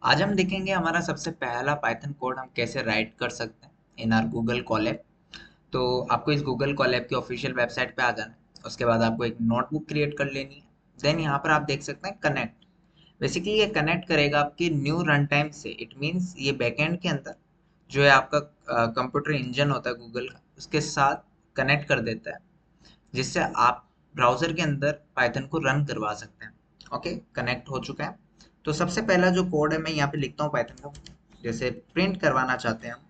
आज हम देखेंगे हमारा सबसे पहला पाइथन कोड हम कैसे राइट कर सकते हैं इन आर गूगल कॉलैब। तो आपको इस गूगल कॉलैब की ऑफिशियल वेबसाइट पे आ जाना है। उसके बाद आपको एक नोटबुक क्रिएट कर लेनी है। देन यहाँ पर आप देख सकते हैं कनेक्ट। बेसिकली ये कनेक्ट करेगा आपके न्यू रन टाइम से। इट मीन्स ये बैकएंड के अंदर जो है आपका कंप्यूटर इंजन होता है गूगल का, उसके साथ कनेक्ट कर देता है, जिससे आप ब्राउजर के अंदर पाइथन को रन करवा सकते हैं। ओके, कनेक्ट हो चुका है। तो सबसे पहला जो कोड है मैं यहाँ पे लिखता हूँ पाइथन का। जैसे प्रिंट करवाना चाहते हैं हम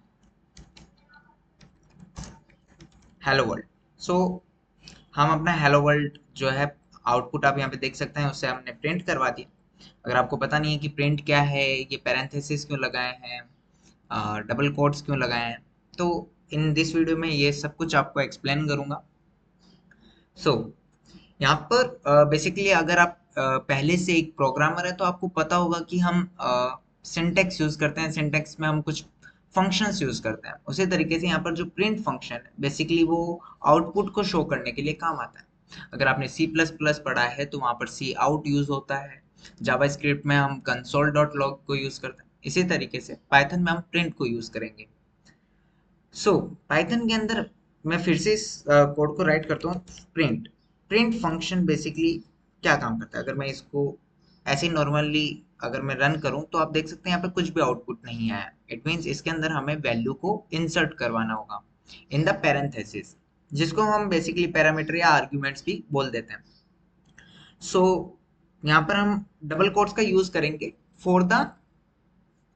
हेलो वर्ल्ड। सो हम अपना हेलो वर्ल्ड जो है आउटपुट आप यहाँ पे देख सकते हैं, उससे हमने प्रिंट करवा दिया। अगर आपको पता नहीं है कि प्रिंट क्या है, ये पैरेंथेसिस क्यों लगाए हैं, डबल कोट्स क्यों लगाए हैं, तो इन दिस वीडियो में ये सब कुछ आपको एक्सप्लेन करूंगा। सो यहाँ पर बेसिकली अगर आप पहले से एक प्रोग्रामर है तो आपको पता होगा कि हम सिंटेक्स यूज करते हैं। सिंटेक्स में हम कुछ फंक्शंस यूज करते हैं। उसी तरीके से यहाँ पर जो प्रिंट फंक्शन है बेसिकली वो आउटपुट को शो करने के लिए काम आता है। अगर आपने सी प्लस प्लस पढ़ा है तो वहाँ पर सी आउट यूज होता है। जावा स्क्रिप्ट में हम कंसोल डॉट लॉग को यूज करते हैं। इसी तरीके से पाइथन में हम प्रिंट को यूज करेंगे। सो पाइथन के अंदर मैं फिर से इस कोड को राइट करता हूँ। प्रिंट प्रिंट फंक्शन बेसिकली क्या काम करता है, अगर मैं इसको ऐसे ही नॉर्मली अगर मैं रन करूं तो आप देख सकते हैं यहाँ पे कुछ भी आउटपुट नहीं आया। इट मीन्स इसके अंदर हमें वैल्यू को इंसर्ट करवाना होगा इन द पैरेंथेसिस, जिसको हम बेसिकली पैरामीटर या आर्ग्यूमेंट्स भी बोल देते हैं। सो यहाँ पर हम डबल कोट्स का यूज करेंगे फॉर द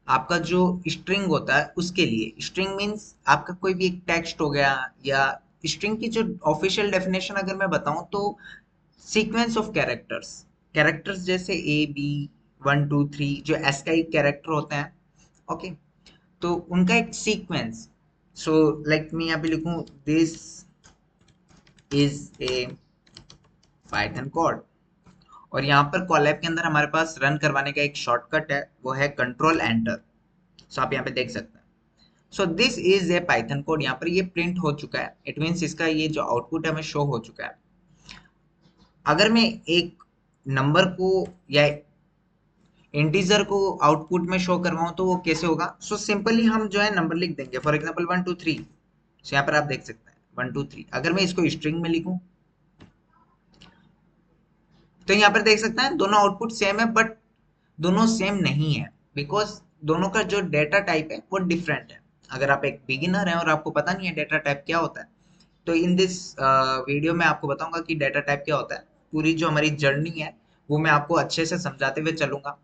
आपका जो स्ट्रिंग होता है उसके लिए। स्ट्रिंग मीन्स आपका कोई भी एक टेक्स्ट हो गया, या स्ट्रिंग की जो ऑफिशियल डेफिनेशन अगर मैं बताऊं तो सीक्वेंस ऑफ कैरेक्टर्स। कैरेक्टर्स जैसे ए बी 1 2 3 जो एस का एक कैरेक्टर होता है। ओके, तो उनका एक सीक्वेंस। सो लाइक मैं यहाँ पे लिखूं this is a Python code, और यहाँ पर कॉलैब के अंदर हमारे पास रन करवाने का एक शॉर्टकट है, वो है कंट्रोल एंटर। सो आप यहाँ पे देख सकते हैं। So this is a Python code. यहाँ पर ये प्रिंट हो चुका है। इट मीन्स इसका ये जो आउटपुट है हमें शो हो चुका है। अगर मैं एक नंबर को या इंटीजर को आउटपुट में शो करवाऊं तो वो कैसे होगा। सो सिंपली हम जो है नंबर लिख देंगे, फॉर एग्जाम्पल 1 2 3। सो यहाँ पर आप देख सकते हैं 1 2 3। अगर मैं इसको स्ट्रिंग में लिखूं तो यहाँ पर देख सकते हैं दोनों आउटपुट सेम है, बट दोनों सेम नहीं है, बिकॉज दोनों का जो डेटा टाइप है वो डिफरेंट है। अगर आप एक बिगिनर हैं और आपको पता नहीं है डेटा टाइप क्या होता है, तो इन दिस वीडियो में आपको बताऊंगा कि डेटा टाइप क्या होता है। पूरी जो हमारी जर्नी है वो मैं आपको अच्छे से समझाते हुए चलूंगा।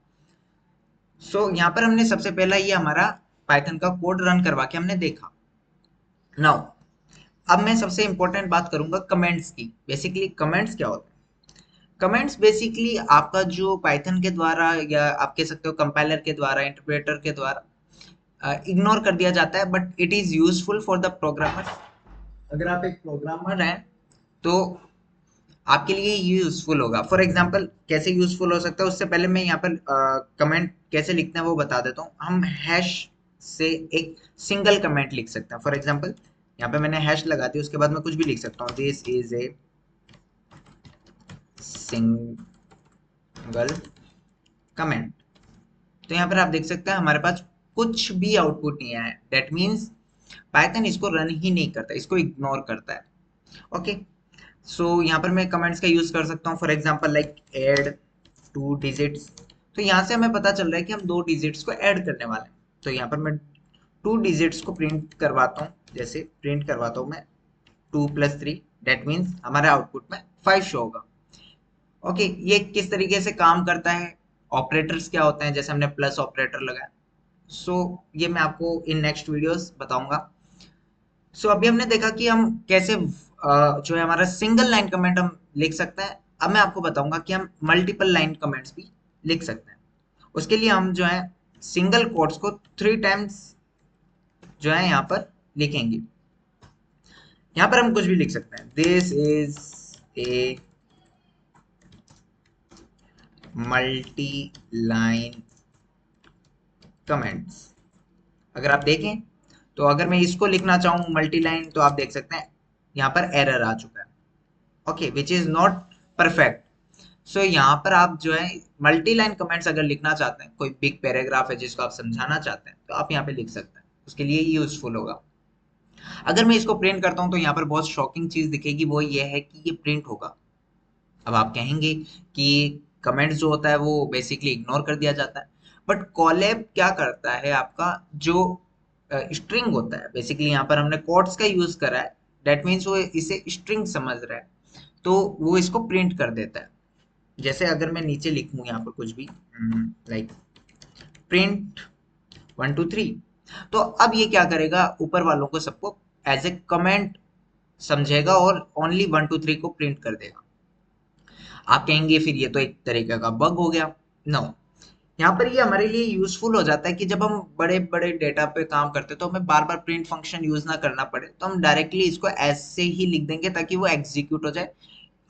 सो यहाँ पर हमने सबसे पहला ये हमारा पाइथन का कोड रन करवा के हमने देखा। नाउ अब मैं सबसे इंपॉर्टेंट बात करूंगा कमेंट्स की। बेसिकली कमेंट्स क्या होता है। कमेंट्स बेसिकली आपका जो पाइथन के द्वारा, या आप कह सकते हो कंपाइलर के द्वारा, इंटरप्रेटर के द्वारा इग्नोर कर दिया जाता है, but it is useful for the programmer. अगर आप एक प्रोग्रामर हैं तो आपके लिए ये यूजफुल होगा। फॉर एग्जाम्पल कैसे यूजफुल हो सकता है, उससे पहले मैं यहाँ पर कमेंट कैसे लिखते हैं वो बता देता हूँ। हम हैश से एक सिंगल कमेंट लिख सकते हैं। फॉर एग्जाम्पल यहाँ पे मैंने हैश लगा दी, उसके बाद मैं कुछ भी लिख सकता हूँ, this is a single comment. तो यहाँ पर आप देख सकते हैं हमारे पास कुछ भी आउटपुट नहीं आया है। दैट मीन्स पाइथन इसको रन ही नहीं करता, इसको इग्नोर करता है। ओके, सो यहाँ पर मैं कमेंट्स का यूज कर सकता हूँ। For example like add 2 digits. तो यहाँ से हमें पता चल रहा है कि हम 2 डिजिट्स को ऐड करने वाले हैं। तो यहाँ पर मैं 2 डिजिट्स को प्रिंट करवाता हूँ। जैसे प्रिंट करवाता हूँ मैं 2 + 3, डेट मीन्स हमारे आउटपुट में 5 शो होगा। ओके, ये किस तरीके से काम करता है, ऑपरेटर्स क्या होते हैं, जैसे हमने प्लस ऑपरेटर लगाया। सो ये मैं आपको इन नेक्स्ट वीडियोस बताऊंगा। सो अभी हमने देखा कि हम कैसे जो है हमारा सिंगल लाइन कमेंट हम लिख सकते हैं। अब मैं आपको बताऊंगा कि हम मल्टीपल लाइन कमेंट्स भी लिख सकते हैं। उसके लिए हम जो है सिंगल कोट्स को 3 टाइम्स जो है यहाँ पर लिखेंगे। यहाँ पर हम कुछ भी लिख सकते हैं, this is a multi line comments. अगर आप देखें तो अगर मैं इसको लिखना चाहूँ मल्टी लाइन तो आप देख सकते हैं यहाँ पर एरर आ चुका है। Okay, which is not perfect. So यहाँ पर आप जो है मल्टी लाइन कमेंट्स अगर लिखना चाहते हैं, कोई बिग पैराग्राफ है जिसको आप समझाना चाहते हैं, तो आप यहाँ पे लिख सकते हैं, उसके लिए यूजफुल होगा। अगर मैं इसको प्रिंट करता हूँ तो यहाँ पर बहुत शॉकिंग चीज दिखेगी, वो ये है कि ये प्रिंट होगा। अब आप कहेंगे कि कमेंट्स जो होता है वो बेसिकली इग्नोर कर दिया जाता है, बट कॉलैब क्या करता है, आपका जो स्ट्रिंग होता है, बेसिकली यहाँ पर हमने कोट्स का यूज करा है, दैट मीन्स वो इसे स्ट्रिंग समझ रहा है, तो वो इसको प्रिंट कर देता है। जैसे अगर मैं नीचे लिखूं यहाँ पर कुछ भी, लाइक प्रिंट 1 2 3, तो अब ये क्या करेगा, ऊपर वालों को सबको एज ए कमेंट समझेगा और ओनली 1 2 3 को प्रिंट कर देगा। आप कहेंगे फिर ये तो एक तरीके का बग हो गया। नो, यहाँ पर ये हमारे लिए यूजफुल हो जाता है कि जब हम बड़े बड़े डेटा पे काम करते हैं तो हमें बार बार प्रिंट फंक्शन यूज ना करना पड़े, तो हम डायरेक्टली इसको ऐसे ही लिख देंगे ताकि वो एग्जीक्यूट हो जाए।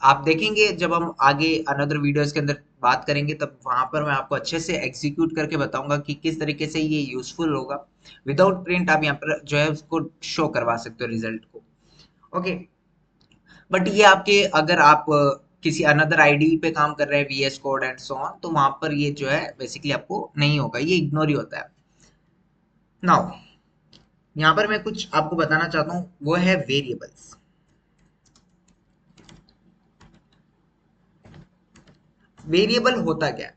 आप देखेंगे जब हम आगे अनदर वीडियोस के अंदर बात करेंगे, तब वहां पर मैं आपको अच्छे से एग्जीक्यूट करके बताऊंगा कि किस तरीके से ये यूजफुल होगा। विदाउट प्रिंट आप यहाँ पर जो है उसको शो करवा सकते हो रिजल्ट को। ओके, बट ये आपके, अगर आप किसी अनदर आईडी पे काम कर रहे हैं, VS code and so on, तो वहां पर ये जो है बेसिकली आपको नहीं होगा, ये इग्नोर ही होता है। नाउ यहाँ पर मैं कुछ आपको बताना चाहता हूँ, वो है वेरिएबल्स। वेरिएबल होता क्या है?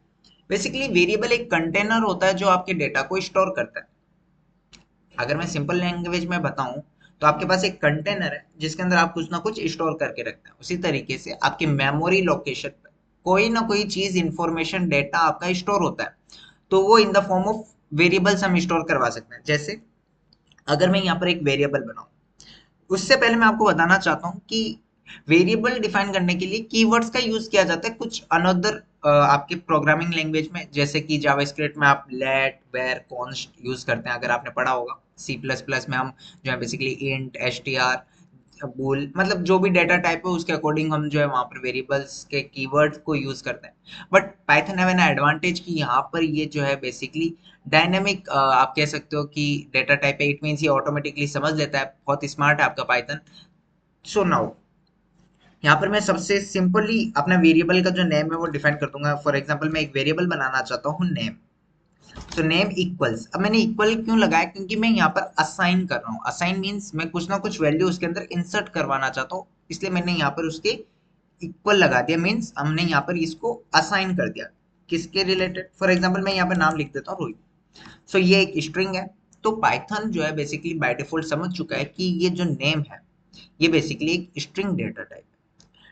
बेसिकली वेरिएबल एक कंटेनर होता है जो आपके डेटा को स्टोर करता है। अगर मैं सिंपल लैंग्वेज में बताऊं, तो आपके पास एक कंटेनर है जिसके अंदर आप कुछ ना कुछ स्टोर करके रखते हैं। उसी तरीके से आपके मेमोरी लोकेशन पर कोई ना कोई चीज, इंफॉर्मेशन, डेटा आपका स्टोर होता है, तो वो in the form of variables हम स्टोर करवा सकते हैं। जैसे अगर मैं यहाँ पर एक वेरिएबल बनाऊं, उससे पहले मैं आपको बताना चाहता हूँ कि वेरिएबल डिफाइन करने के लिए कीवर्ड्स का यूज किया जाता है कुछ अनदर आपके प्रोग्रामिंग लैंग्वेज में, जैसे कि जावास्क्रिप्ट में आप लेट, वेर, कॉन्स्ट यूज करते हैं, अगर आपने पढ़ा होगा। सी प्लस प्लस में हम जो है basically int, S T R, bool, मतलब जो भी डेटा टाइप है उसके अकॉर्डिंग हम जो है वहां पर वेरिएबल्स के कीवर्ड्स को यूज करते हैं। But Python have an advantage कि यहाँ पर ये जो है बेसिकली डायनेमिक, आप कह सकते हो कि डेटा टाइप है, इट मीन्स ये ऑटोमेटिकली समझ लेता है, बहुत स्मार्ट है आपका पाइथन। सो नाउ यहाँ पर मैं सबसे सिंपली अपना वेरिएबल का जो नेम है वो डिफाइन कर दूंगा। फॉर एग्जांपल मैं एक वेरिएबल बनाना चाहता हूँ नेम, तो नेम इक्वल्स, अब मैंने इक्वल क्यों लगाया, क्योंकि मैं यहाँ पर असाइन कर रहा हूँ। असाइन मीन्स मैं कुछ ना कुछ वैल्यू उसके अंदर इंसर्ट करवाना चाहता हूँ, इसलिए मैंने यहाँ पर उसके इक्वल लगा दिया। मीन्स हमने यहाँ पर इसको असाइन कर दिया किसके रिलेटेड। फॉर एग्जाम्पल मैं यहाँ पर नाम लिख देता हूँ रोहित। सो ये एक स्ट्रिंग है, तो पाइथन जो है बेसिकली बाय डिफॉल्ट समझ चुका है कि ये जो नेम है ये बेसिकली एक string data type.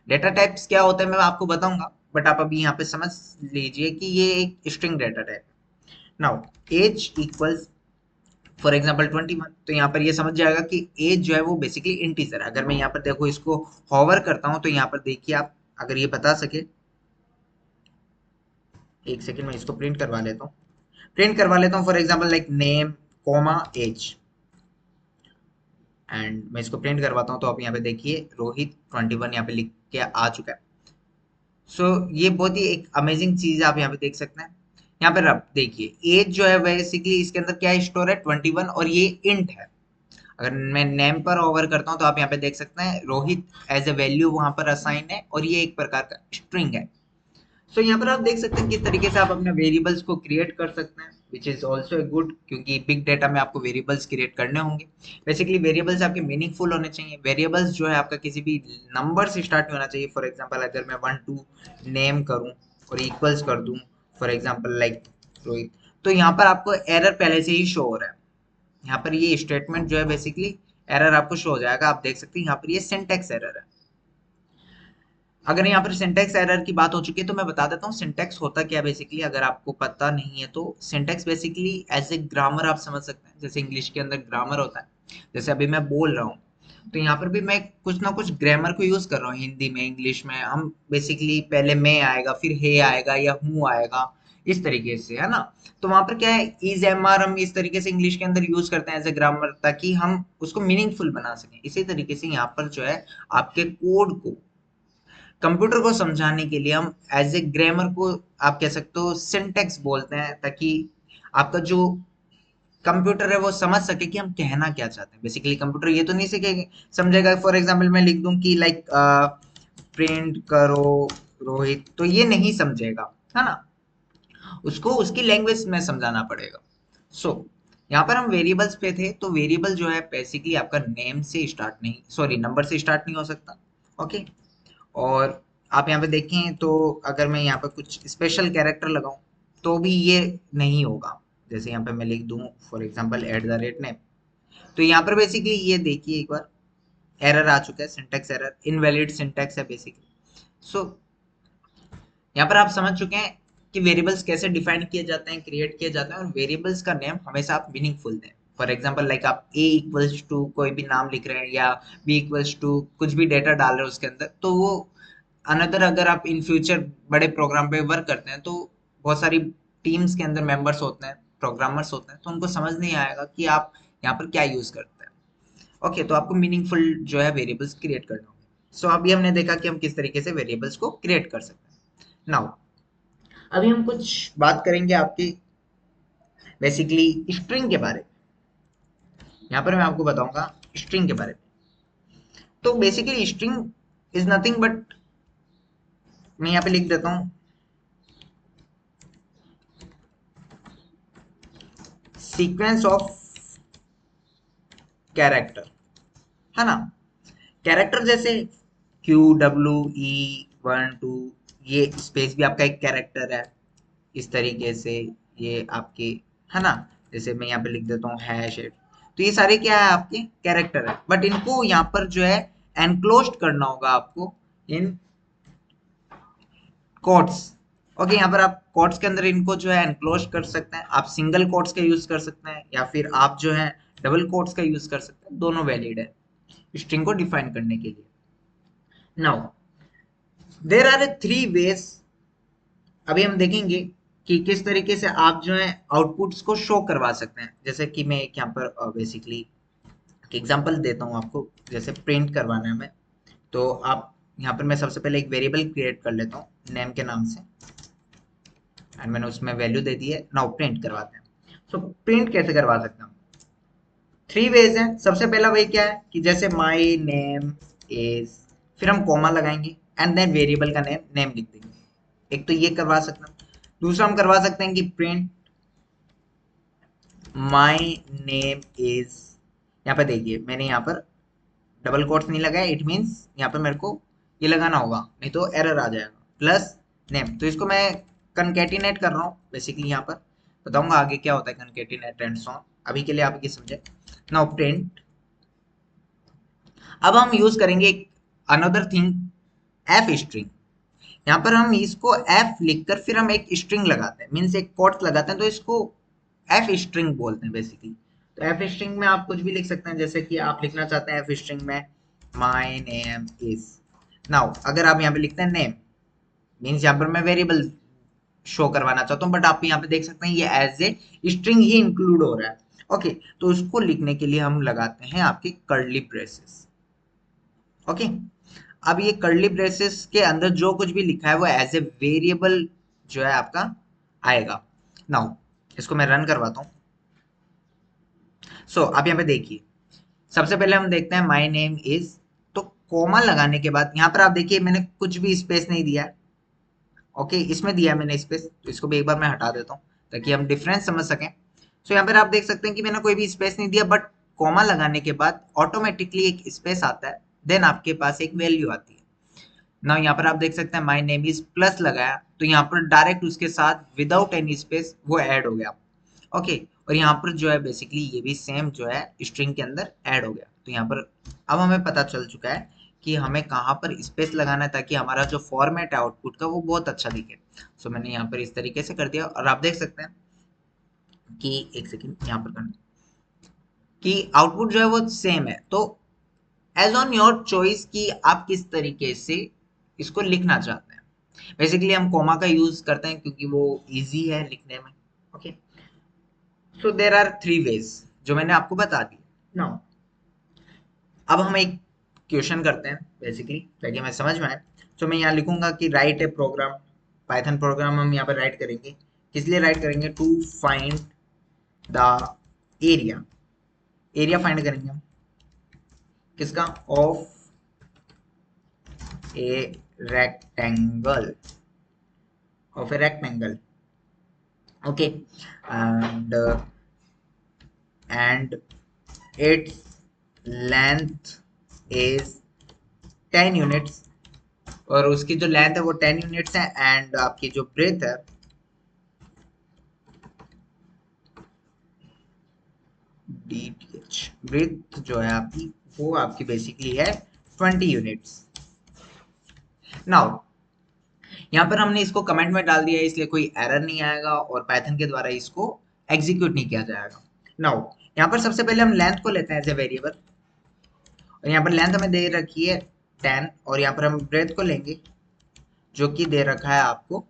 Data types क्या होता है मैं आपको बताऊंगा, बट आप अभी यहाँ पे समझ लीजिए कि ये एक string data type. Now age equals for example 21, तो यहाँ पर ये समझ जाएगा कि एज जो है वो बेसिकली इंटीजर है। अगर मैं यहाँ पर देखो इसको हॉवर करता हूँ, तो यहाँ पर देखिए आप, अगर ये बता सके, एक सेकेंड में इसको प्रिंट करवा लेता हूँ। प्रिंट करवा लेता हूँ for example like name comma age, and मैं इसको प्रिंट करवाता हूँ, तो आप यहाँ पे देखिए रोहित 21 यहाँ पे लिख के आ चुका है। सो ये बहुत ही एक अमेजिंग चीज आप यहाँ पे देख सकते हैं। यहाँ पे आप देखिए एज जो है बेसिकली इसके अंदर क्या स्टोर है, 21, और ये इंट है। अगर मैं नेम पर ओवर करता हूँ तो आप यहाँ पे देख सकते हैं रोहित एज ए वैल्यू वहां पर असाइन है, और ये एक प्रकार का स्ट्रिंग है। सो यहाँ पर आप देख सकते हैं किस तरीके से आप अपने वेरिएबल्स को क्रिएट कर सकते हैं, which is also a good, क्योंकि बिग डेटा में आपको वेरिएबल्स क्रिएट करने होंगे। बेसिकली वेरिएबल्स आपके मीनिंगफुल होने चाहिए। वेरिएबल्स जो है आपका किसी भी नंबर से स्टार्ट नहीं होना चाहिए। फॉर एग्जाम्पल अगर मैं 1 2 नेम करूँ और इक्वल्स कर दूं, फॉर एग्जाम्पल लाइक रोहित, तो यहाँ पर आपको एरर पहले से ही शो हो रहा है। यहाँ पर ये स्टेटमेंट जो है बेसिकली एरर आपको शो हो जाएगा। आप देख सकते हैं यहाँ पर ये सिंटेक्स एरर है। अगर यहाँ पर सिंटेक्स एरर की बात हो चुकी है तो मैं बता देता हूँ सिंटेक्स होता क्या है। बेसिकली अगर आपको पता नहीं है तो syntax basically as a grammar आप समझ सकते हैं। जैसे इंग्लिश के अंदर ग्रामर होता है, जैसे अभी मैं बोल रहा हूँ, तो यहाँ पर भी मैं कुछ ना कुछ ग्रामर को यूज कर रहा हूँ। हिंदी में, इंग्लिश में हम बेसिकली पहले मैं आएगा, फिर हे आएगा या हूँ आएगा, इस तरीके से, है ना। तो वहां पर क्या है, इज, एम, आर हम इस तरीके से इंग्लिश के अंदर यूज करते हैं एज ए ग्रामर, ताकि हम उसको मीनिंगफुल बना सकें। इसी तरीके से यहाँ पर जो है आपके कोड को, कंप्यूटर को समझाने के लिए हम एज ए ग्रामर को, आप कह सकते हो सिंटेक्स बोलते हैं, ताकि आपका जो कंप्यूटर है वो समझ सके कि हम कहना क्या चाहते हैं। बेसिकली कंप्यूटर ये तो नहीं सके समझेगा। फॉर एग्जांपल मैं लिख दूं कि लाइक प्रिंट करो रोहित, तो ये नहीं समझेगा, है ना, उसको उसकी लैंग्वेज में समझाना पड़ेगा। सो यहाँ पर हम वेरिएबल्स पे थे, तो वेरिएबल जो है बेसिकली आपका नेम से स्टार्ट नहीं, सॉरी नंबर से स्टार्ट नहीं हो सकता। ओके, और आप यहाँ पे देखें तो अगर मैं यहाँ पे कुछ स्पेशल कैरेक्टर लगाऊं तो भी ये नहीं होगा। जैसे यहाँ पे मैं लिख दूं फॉर एग्जांपल @नेम, तो यहाँ पर बेसिकली ये देखिए एक बार एरर आ चुका है, सिंटैक्स एरर, इनवैलिड सिंटैक्स है बेसिकली। सो यहाँ पर आप समझ चुके हैं कि वेरिएबल्स कैसे डिफाइन किए जाते हैं, क्रिएट किए जाते हैं, और वेरिएबल्स का नेम हमेशा आप मीनिंगफुल दें। फॉर एग्जांपल लाइक आप a इक्वल्स टू कोई भी नाम लिख रहे हैं या b इक्वल्स टू कुछ भी डेटा डाल रहे हैं उसके अंदर, तो वो अनदर, अगर आप इन फ्यूचर बड़े प्रोग्राम पे वर्क करते हैं तो बहुत सारी टीम्स के अंदर मेंबर्स होते हैं, प्रोग्रामर्स होते हैं, तो उनको समझ नहीं आएगा कि आप यहाँ पर क्या यूज करते हैं। ओके, तो आपको मीनिंगफुल जो है वेरिएबल्स क्रिएट करना होगा। सो अभी हमने देखा कि हम किस तरीके से वेरिएबल्स को क्रिएट कर सकते हैं। नाउ अभी हम कुछ बात करेंगे आपकी बेसिकली स्ट्रिंग के बारे में। यहाँ पर मैं आपको बताऊंगा स्ट्रिंग के बारे में। तो basically string is nothing but, मैं यहाँ पे लिख देता हूँ सीक्वेंस ऑफ कैरेक्टर, है ना। कैरेक्टर जैसे QWE12, ये स्पेस भी आपका एक कैरेक्टर है इस तरीके से, ये आपके, है ना। जैसे मैं यहाँ पे लिख देता हूँ हैश, तो ये सारे क्या है आपके कैरेक्टर है, बट इनको यहाँ पर जो है एनक्लोज्ड करना होगा आपको इन कोट्स। ओके, यहाँ पर आप कोट्स के अंदर इनको जो है एनक्लोज कर सकते हैं, आप सिंगल कोट्स का यूज कर सकते हैं या फिर आप जो है डबल कोट्स का यूज कर सकते हैं, दोनों वैलिड है स्ट्रिंग को डिफाइन करने के लिए। नाउ देर आर 3 वेज, अभी हम देखेंगे कि किस तरीके से आप जो है आउटपुट्स को शो करवा सकते हैं। जैसे कि मैं एक यहाँ पर बेसिकली एग्जांपल देता हूँ आपको, जैसे प्रिंट करवाना है हमें, तो आप यहाँ पर मैं सबसे पहले एक वेरिएबल क्रिएट कर लेता हूँ नेम के नाम से, एंड मैंने उसमें वैल्यू दे दी है। नाउ प्रिंट करवाते हैं। सो प्रिंट कैसे करवा सकते हैं हम? 3 वेज हैं। सबसे पहला वही क्या है कि जैसे माई नेम इज, फिर हम कॉमा लगाएंगे एंड देन वेरिएबल का नेम नेम लिख देंगे। एक तो ये करवा सकते हैं। दूसरा हम करवा सकते हैं कि प्रिंट माई नेम इज, यहाँ पर देखिए मैंने यहाँ पर डबल कोट्स नहीं लगाया, इट मीन्स यहाँ पे मेरे को ये लगाना होगा, नहीं तो एरर आ जाएगा, प्लस नेम। तो इसको मैं कंकेटिनेट कर रहा हूँ बेसिकली, यहाँ पर बताऊंगा आगे क्या होता है कंकेटिनेट एंड सो ऑन, अभी के लिए आप ये समझे। नाउ प्रिंट, अब हम यूज करेंगे अनदर थिंग, एफ स्ट्रिंग। यहाँ पर हम इसको एफ लिखकर फिर हम एक स्ट्रिंग लगाते हैं, मीन्स एक कोट्स लगाते हैं, तो इसको एफ स्ट्रिंग बोलते हैं बेसिकली। तो एफ स्ट्रिंग में आप कुछ भी लिख सकते हैं, जैसे कि आप लिखना चाहते हैं एफ स्ट्रिंग में माई नेम इज। नाउ अगर आप यहाँ पे लिखते हैं नेम, मीन्स यहाँ पर मैं वेरिएबल शो करवाना चाहता हूँ, बट आप यहाँ पे देख सकते हैं ये एज ए स्ट्रिंग ही इंक्लूड हो रहा है। ओके, तो उसको लिखने के लिए हम लगाते हैं आपके कर्ली ब्रेसेस। ओके, अब ये कर्ली ब्रेसेस के अंदर जो कुछ भी लिखा है वो एज ए वेरिएबल जो है आपका आएगा। नाउ इसको मैं रन करवाता हूँ। सो आप यहाँ पे देखिए, सबसे पहले हम देखते हैं माई नेम इज, तो कोमा लगाने के बाद यहाँ पर आप देखिए मैंने कुछ भी स्पेस नहीं दिया है। ओके, इसमें दिया मैंने स्पेस, तो इसको भी एक बार मैं हटा देता हूँ ताकि हम डिफरेंस समझ सकें। सो यहाँ पर आप देख सकते हैं कि मैंने कोई भी स्पेस नहीं दिया, बट कॉमा लगाने के बाद ऑटोमेटिकली एक स्पेस आता है, देन आपके पास एक वैल्यू आती है। ना यहाँ पर आप देख सकते हैं माई नेम इज प्लस लगाया, तो यहाँ पर डायरेक्ट उसके साथ विदाउट एनी स्पेस वो ऐड हो गया। ओके, और यहाँ पर जो है बेसिकली ये भी सेम जो है स्ट्रिंग के अंदर ऐड हो गया। तो यहाँ पर अब हमें पता चल चुका है कि हमें कहाँ पर स्पेस लगाना है ताकि हमारा जो फॉर्मेट है आउटपुट का वो बहुत अच्छा दिखे। सो मैंने यहाँ पर इस तरीके से कर दिया, और आप देख सकते हैं कि एक सेकेंड यहाँ पर करना, कि आउटपुट जो है वो सेम है। तो एज ऑन योर चॉइस कि आप किस तरीके से इसको लिखना चाहते हैं। बेसिकली हम कोमा का यूज करते हैं क्योंकि वो इजी है लिखने में। Okay, so there are 3 ways जो मैंने आपको बता दी। नाउ अब हम एक क्वेश्चन करते हैं बेसिकली ताकि हमें समझ में आए। तो मैं यहाँ लिखूंगा कि write a program, Python program हम यहाँ पर राइट करेंगे। किस लिए राइट करेंगे? To find the area, area find करेंगे हम किसका? Of a rectangle of a rectangle. Okay, and and its length is 10 units, और उसकी जो लेंथ है वो 10 यूनिट्स है, एंड आपकी जो ब्रेथ है DTH, ब्रेथ जो है आपकी वो आपकी बेसिकली है 20 यूनिट्स। नाउ यहाँ पर हमने इसको कमेंट में डाल दिया है, इसलिए कोई एरर नहीं आएगा और पाइथन के द्वारा इसको एग्जीक्यूट नहीं किया जाएगा। नाउ यहाँ पर सबसे पहले हम लेंथ को लेते हैं एज ए वेरिएबल, और यहाँ पर लेंथ हमें दे रखी है 10, और यहाँ पर हम ब्रेथ को लेंगे जो कि दे रखा है आपको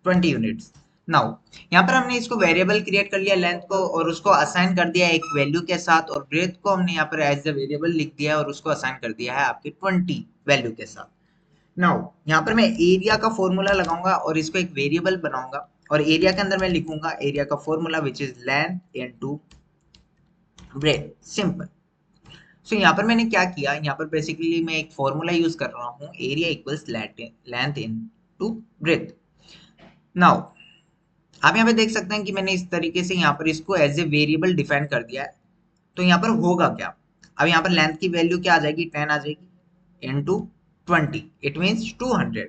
20 यूनिट्स। नाउ यहाँ पर हमने इसको वेरिएबल क्रिएट कर लिया लेंथ को, और उसको असाइन कर दिया एक वैल्यू के साथ, और ब्रेथ को हमने यहाँ पर एज ए वेरिएबल लिख दिया और उसको असाइन कर दिया है आपके 20 वैल्यू के साथ। नाउ यहाँ पर मैं एरिया का फॉर्मूला लगाऊंगा और इसको एक वेरिएबल बनाऊंगा, और एरिया के अंदर मैं लिखूंगा एरिया का formula which is length into breadth, simple. So यहाँ पर मैंने क्या किया, यहाँ पर बेसिकली मैं एक फॉर्मूला यूज कर रहा हूँ, area equals length into breath. Now आप यहाँ पे देख सकते हैं कि मैंने इस तरीके से यहाँ पर इसको एज ए वेरिएबल डिफाइन कर दिया है। तो यहाँ पर होगा क्या, अब यहाँ पर लेंथ की वैल्यू क्या आ जाएगी, 10 आ जाएगी इनटू 20, इट मीन्स 200।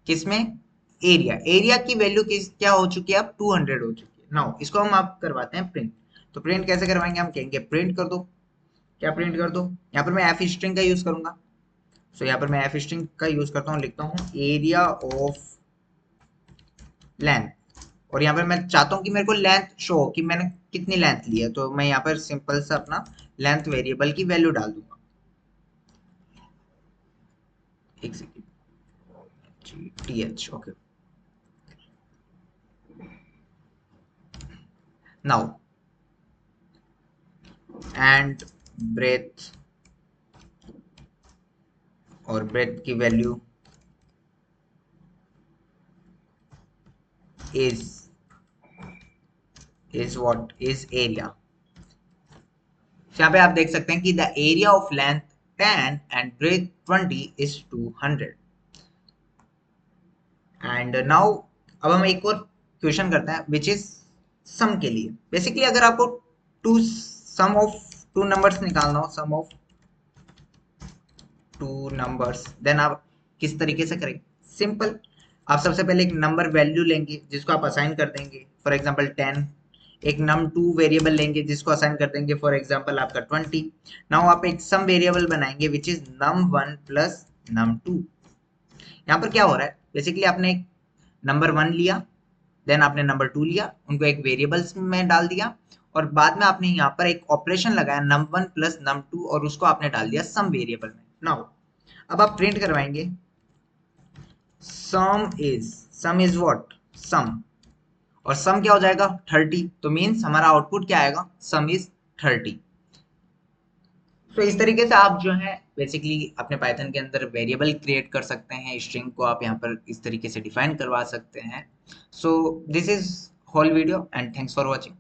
किसमें, एरिया की वैल्यू किस क्या हो चुकी है, अब 200 हो चुकी है। नाउ इसको हम आप करवाते हैं प्रिंट। तो प्रिंट कैसे करवाएंगे, हम कहेंगे प्रिंट कर दो। क्या प्रिंट कर दो, यहाँ पर मैं एफ स्ट्रिंग का यूज करूंगा। सो यहाँ पर मैं एफ स्ट्रिंग का यूज करता हूँ, लिखता हूँ एरिया ऑफ लेंथ, और यहाँ पर मैं चाहता हूँ कि मेरे को लेंथ शो हो कि मैंने कितनी लेंथ ली है, तो मैं यहाँ पर सिंपल सा अपना लेंथ वेरिएबल की वैल्यू डाल दूंगा। TH, okay. Now and breadth, और ब्रेथ की value is what is area। यहाँ पे आप देख सकते हैं कि the area of length 10 and breadth 20 is 200। And now अब हम एक और क्वेश्चन करते हैं विच इज सम के लिए। बेसिकली अगर आपको सम ऑफ टू नंबर्स निकालना हो, सम ऑफ टू नंबर्स, देन आप किस तरीके से करेंगे, सिंपल। आप सबसे पहले एक नंबर वैल्यू लेंगे जिसको आप असाइन कर देंगे, फॉर एग्जांपल 10। एक num2 वेरिएबल लेंगे जिसको असाइन कर देंगे, फॉर एग्जांपल आपका 20। नाउ आप एक सम वेरिएबल बनाएंगे which is num1 plus num2। यहाँ पर क्या हो रहा है, बेसिकली आपने एक नंबर 1 लिया, देन आपने नंबर 2 लिया, उनको एक वेरिएबल्स में डाल दिया, और बाद में आपने यहाँ पर एक ऑपरेशन लगाया num1 प्लस num2, और उसको आपने डाल दिया सम वेरिएबल में। नाउ अब आप प्रिंट करवाएंगे सम इज व्हाट, सम, और सम क्या हो जाएगा 30, तो मीन्स हमारा आउटपुट क्या आएगा, सम इज 30। तो इस तरीके से आप जो है बेसिकली अपने पाइथन के अंदर वेरिएबल क्रिएट कर सकते हैं, स्ट्रिंग को आप यहाँ पर इस तरीके से डिफाइन करवा सकते हैं। So this is whole video and thanks for watching.